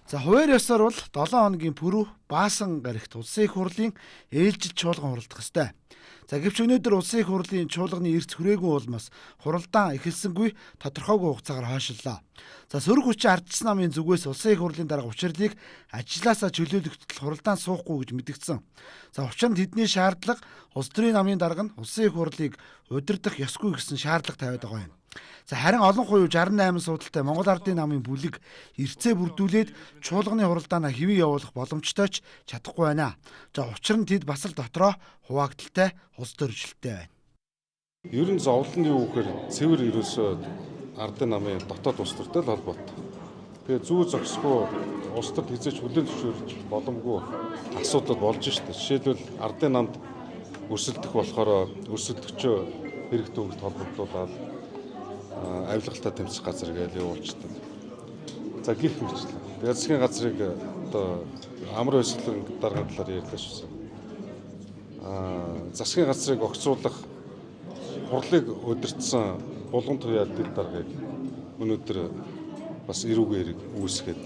За хуваар ёсоор бол 7 хоногийн пүрэв Баасан гарагт улсын их хурлын ээлжид чуулган хуралдах ёстой. За гэвч өнөөдөр улсын их хурлын чуулганы эрс хүрээгүй улмаас хуралдаан эхэлсэнгүй тодорхойгүй хугацаагаар хойшлолоо. За сөрөг хүчин ардчилсан намын зүгээс улсын их хурлын дарга учрлыг ажлаасаа чөлөөлөгдөл хуралдаан суухгүй гэж мэдгдсэн. За учир нь тэдний шаардлага улс төрийн намын дарга нь улсын их хурлыг удирдах ёсгүй гэсэн шаардлага тавиад байгаа юм. За харин олон хуйв 68 суудалтай Монгол Ардын намын бүлэг эрцээ бүрдүүлээд чуулганы хуралдаанаа хэвэн явуулах боломжтой ч чадахгүй байна. За учир нь тэд бас л дотроо хуваагдaltaй улс төрөлжлөлттэй байна. Ер нь зовлон нь юу гэхээр цэвэр ерөөсөө Ардын намын дотоод улс төртэй л холбоотой. Тэгээ зүү зогсгүй улс төрд хязгаарч хүлээн зөвшөөрч боломгүй асуудал болж штэ. Жишээлбэл Ардын намд өрсөлдөх болохоор өрсөлдөгчөө хэрэг төвөгт холбогдуулаад авилгалтай тэмцэх газар гэж явуулчихдаг. За гих мэтлээ. Тэгээ засгийн газрыг одоо амар өсөлтийн дарга талаар ярьлаа шүүсэн. Засгийн газрыг огцруулах хурлыг удирдсан булган туяа дэд даргаыг өнөөдөр бас эрүүгээр үүсгээд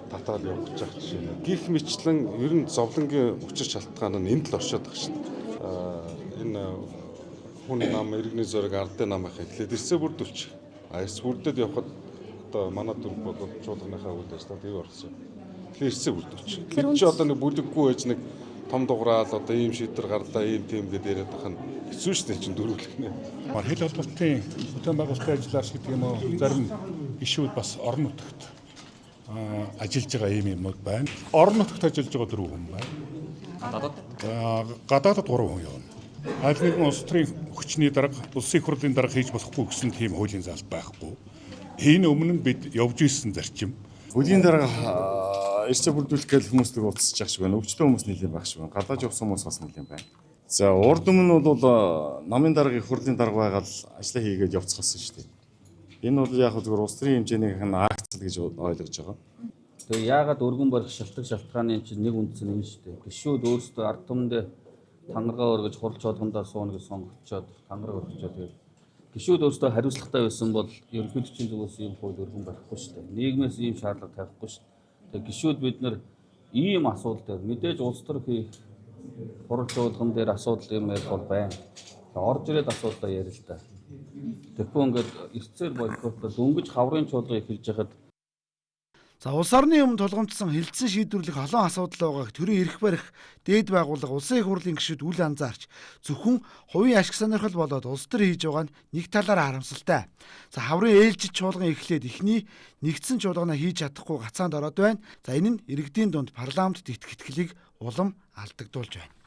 татаад явуулж байгаа жишээ. Гих мэтлэн ер нь зовлонгийн учир шалтгаан нь энд л оршоод байгаа шүү дээ. Энэ хүн нам иргэний зориг Ардын намынхаа хэлээд эрсээ бүрдүүлчих. Эрс бүрдээд явхад одоо манай дүрм бол чуулганыхаа үйл ажиллагаа тийм орсон. Тэгэхээр эрсээ бүрдүүлчих. Тэр чи одоо нэг бүлэггүй байж нэг том дуграал одоо ийм шийдвэр гарлаа ийм тийм гэдэг яриад байгаа нь хэцүү шүү дээ чинь дөрвөлөх нэ. Хэл холбоотой бүтээн байгуулалтын ажиллаж гэдэг юм уу зарим гишүүд бас орон нутагт ажиллаж байгаа юмуд байна. Орон нутагт ажиллаж байгаа 4 хүн байна. Гадаадд 3 хүн явна. Аль нэгэн улс төрийн хүчний дарга, улсын их хурлын дарга хийж болохгүй гэсэн тийм хуулийн заалт байхгүй. Энэ өмнө нь бид явж ирсэн зарчим. Хөлийн дарга эрсээ бүрдүүлэх гэж хүмүүсийг уулзсаж байгаа шиг байна. Өвчтөн хүмүүс нэлээд байх шиг байна. Гадаад явсан хүмүүс бас нэлээд байна. За урд өмнө нь бол намын дарга, их хурлын дарга байгаад ажиллаа хийгээд явцгаасан шүү дээ. Энэ бол яг зөвхөн улс төрийн хэмжээнийх нь акц гэж ойлгож байгаа. Тэгээ яагаад өргөн барих шалтгааны чинь нэг үндсэн юм шүү дээ. Гишүүд өөрсдөө ард түмэндээ тангараа өргөж хурал чуулгандаа сууна гэж сонгогчоод тангараа өргөчөөд тэгээд гишүүд өөрсдөө хариуцлагатай байсан бол ерөнхийлөгчийн зүгээс ийм хууль өргөн барихгүй шүү дээ. Нийгмээс ийм шаардлага тавихгүй шүү дээ. Тэгээд гишүүд бид нар ийм асуудал дээр мэдээж улс төр хийх хурал чуулган дээр асуудал юм ярих бол байна. Тэгээд орж ирээд асуудлаа ярил л да. Тэгэхгүй ингээд эрцээр бойкотлоо дөнгөж хаврын чуулган эхэлж яхад За улс орны өмнө тулгамдсан хилцэн шийдвэрлэх олон асуудал байгааг төрийн эрх барих дээд байгууллага улсын их хурлын гишүүд үл анзаарч зөвхөн хувийн ашиг сонирхол болоод улс төр хийж байгаа нь нэг талаараа харамсалтай. За хаврын ээлжид чуулган эхлээд эхний нэгдсэн чуулганаа хийж чадахгүй гацаанд ороод байна. За энэ нь иргэдийн дунд парламентд итгэх итгэлийг улам алдагдуулж байна.